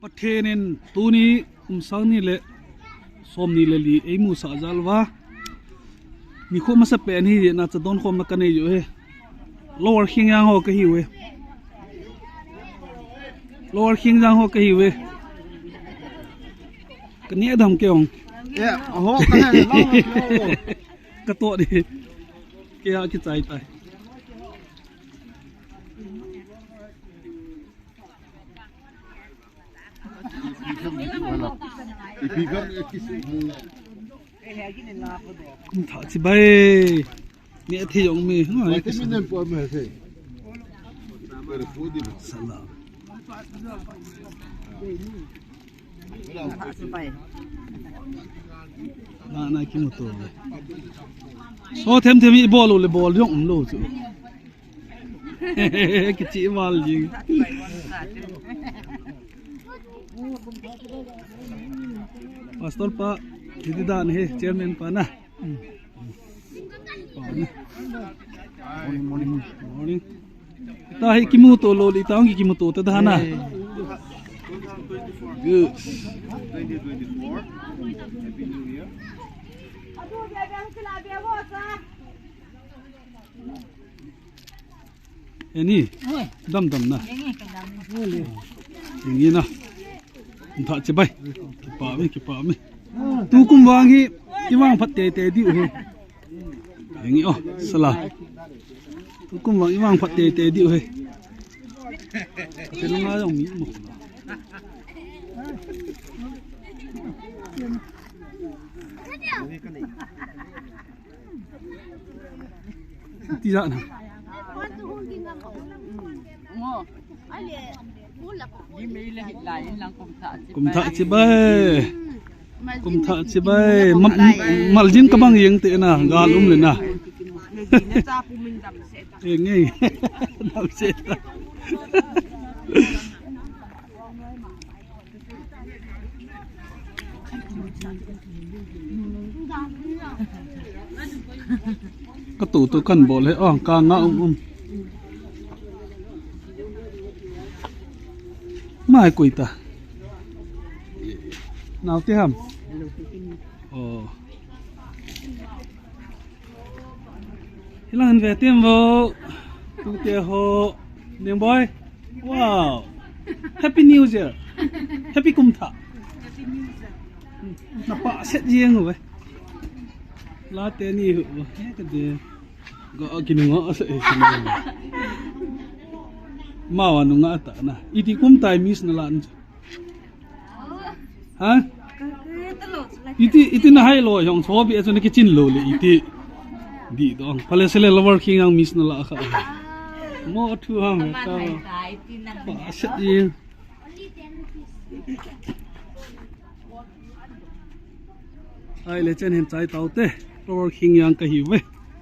ประเทศนี้ตัวนี้สังนี่แหละสมนี่เลยลีไอ้มูสาจัลวะมีคนมาสเปนที่น่าจะโดนคนมากันอยู่เฮ้ lower king ยังหัวกะหิวเว้ lower king ยังหัวกะหิวเว้กันนี้ดำเกี่ยงโอ้โหกันเลยเล่ากระโตดิเกี่ยกิจใจไปคุณถาจิบายเนี่ยที่ยงมีอะไรก็สิ่งนั้นปวดมาสิสลามน่ากินหมดตัวเลยโซ่เทมมีบอลเลยบอลยกลูกจูกิจิบอลยิงPastor Pak Didi Dan he chairman pa na morning ta he kimuto lo li taong kimuto ta dana good 2024 Happy New Year เอ้นี่ดำนะอย่างนี้นะถ้าจะไปกี่ป่าไม่ตูกุมวางฮีที่วางพัดเตะดิโอ้อย่างนี้อ๋อสละตูกุมวางที่วางพัดเตะดิโอ้เป็นลงมาอย่างนี้หมดที่จะนะกุมทะจิบmal jin kabang yang te na galum le na ngai dam se ka tu kan bol he ka nga mai kui ta nào tiếp hầm lần về tiêm vô tu tiề hồ niềm boy wow happy new year happy kum thả nó bạ xét riêng rồi lá tên gì hữu cái gì gọi cái ngõ sẽ mau anh ngã ta na iti kum tai miss na lan hả iti na hai lo yang so bi aso na kitchen lo le iti di dong pale sele lower king ang miss na la kha mo thu ham ka ba set yi ai le chen hen chai tau te lower king yang ka hi we